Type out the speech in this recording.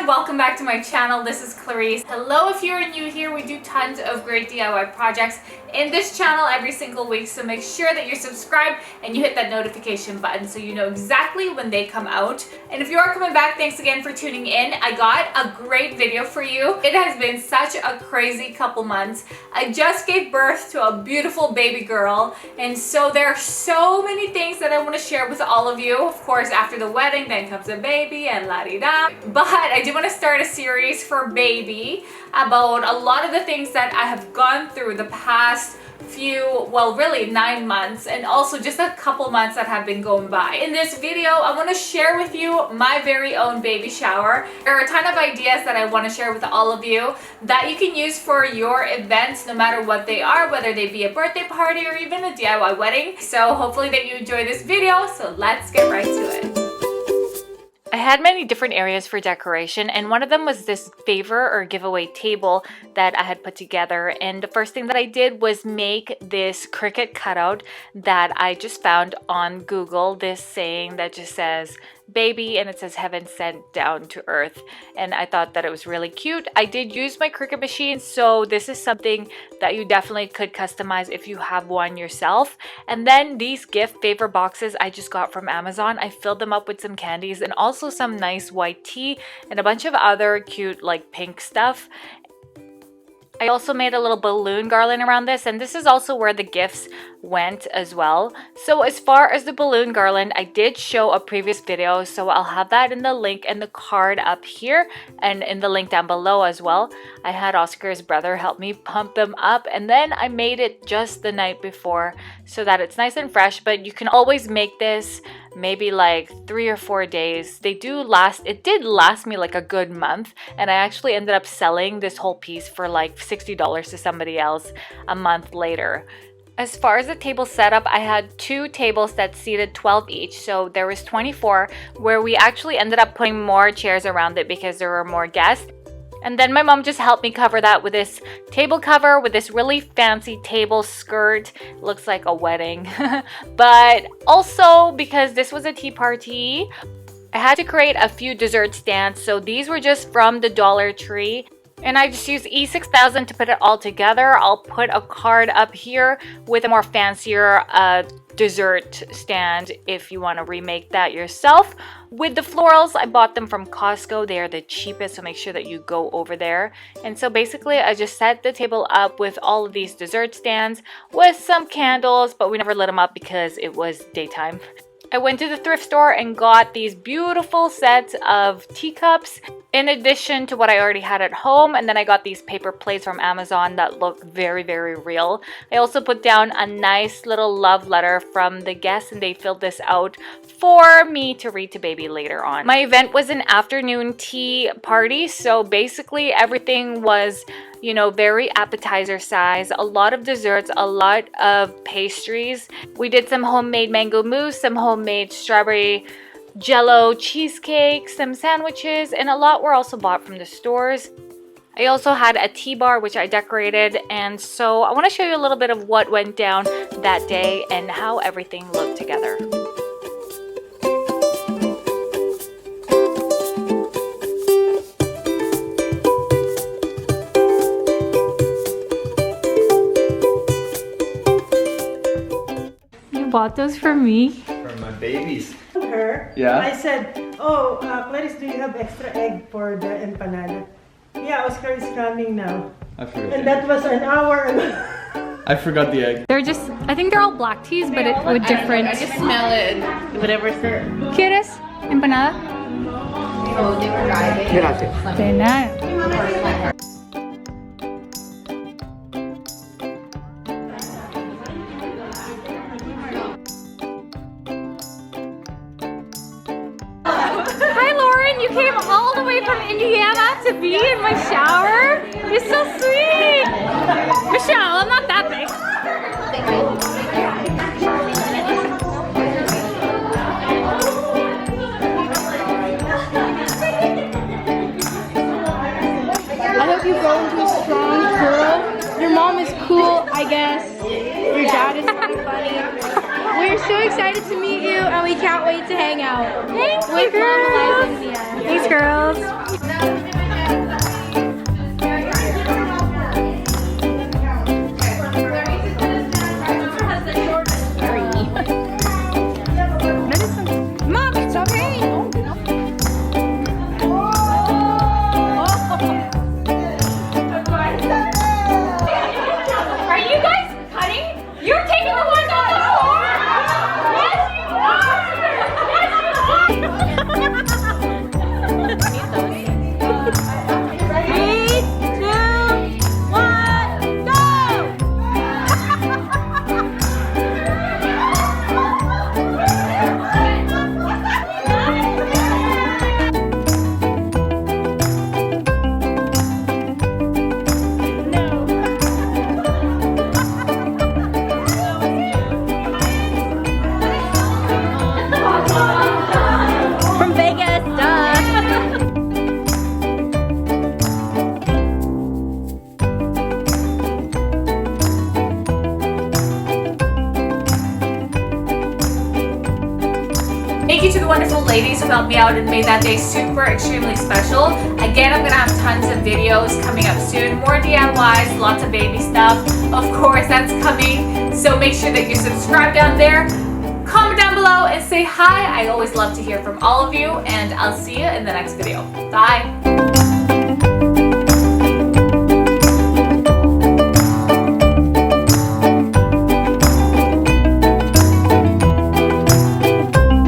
everyone, welcome back to my channel. This is Clarizz. Hello, if you're new here, we do tons of great DIY projects in this channel every single week, so make sure that you're subscribed and you hit that notification button so you know exactly when they come out. And if you are coming back, thanks again for tuning in. I got a great video for you. It has been such a crazy couple months. I just gave birth to a beautiful baby girl, and so there are so many things that I want to share with all of you. Of course, after the wedding, then comes a baby and la-di-da. But I do want to start a series for baby about a lot of the things that I have gone through the past few, well, really 9 months, and also just a couple months that have been going by. In this video, I want to share with you my very own baby shower. There are a ton of ideas that I want to share with all of you that you can use for your events, no matter what they are, whether they be a birthday party or even a DIY wedding. So hopefully that you enjoy this video, so let's get right to it. I had many different areas for decoration, and one of them was this favor or giveaway table that I had put together. And the first thing that I did was make this cricket cutout that I just found on Google, this saying that just says baby and it says heaven sent down to earth, and I thought that it was really cute. I did use my Cricut machine, so this is something that you definitely could customize if you have one yourself. And then these gift favor boxes I just got from Amazon. I filled them up with some candies and also some nice white tea and a bunch of other cute like pink stuff. I also made a little balloon garland around this, and this is also where the gifts went as well. So as far as the balloon garland, I did show a previous video, so I'll have that in the link and the card up here and in the link down below as well. I had Oscar's brother help me pump them up, and then I made it just the night before so that it's nice and fresh. But you can always make this maybe like 3 or 4 days. They do last. It did last me like a good month, and I actually ended up selling this whole piece for like $60 to somebody else a month later. As far as the table setup, I had 2 tables that seated 12 each, so there was 24, where we actually ended up putting more chairs around it because there were more guests. And then my mom just helped me cover that with this table cover with this really fancy table skirt. Looks like a wedding. But also, because this was a tea party, I had to create a few dessert stands. So these were just from the Dollar Tree, and I just used E6000 to put it all together. I'll put a card up here with a more fancier dessert stand if you want to remake that yourself. With the florals, I bought them from Costco. They are the cheapest, so make sure that you go over there. And so basically, I just set the table up with all of these dessert stands with some candles, but we never lit them up because it was daytime. I went to the thrift store and got these beautiful sets of teacups in addition to what I already had at home. And then I got these paper plates from Amazon that look very, very real. I also put down a nice little love letter from the guests, and they filled this out for me to read to baby later on. My event was an afternoon tea party, so basically everything was, you know, very appetizer size, a lot of desserts, a lot of pastries. We did some homemade mango mousse, some homemade strawberry jello cheesecake, some sandwiches, and a lot were also bought from the stores. I also had a tea bar which I decorated, and so I want to show you a little bit of what went down that day and how everything looked together. Bought those for me? For my babies. Her. Yeah? I said, oh, Clarizz, do you have extra egg for the empanada? Yeah, Oscar is coming now. I forgot. And that was an hour. I forgot the egg. They're just, I think they're all black teas, but with different. I just smell it. Whatever's there. ¿Quieres empanada? Oh, they were driving. Gracias. De nada. Hi Lauren, you came all the way from Indiana to be in my shower? You're so sweet! Michelle, I'm not that big. I hope you grow into a strong girl. Your mom is cool, I guess. Your dad is really funny. We're so excited to meet you, and we can't wait to hang out. Thanks, with girls. Mama Liza and Mia. Thanks, girls. Thank you to the wonderful ladies who helped me out and made that day super extremely special. Again, I'm gonna have tons of videos coming up soon. More DIYs, lots of baby stuff. Of course, that's coming. So make sure that you subscribe down there. Comment down below and say hi. I always love to hear from all of you, and I'll see you in the next video. Bye.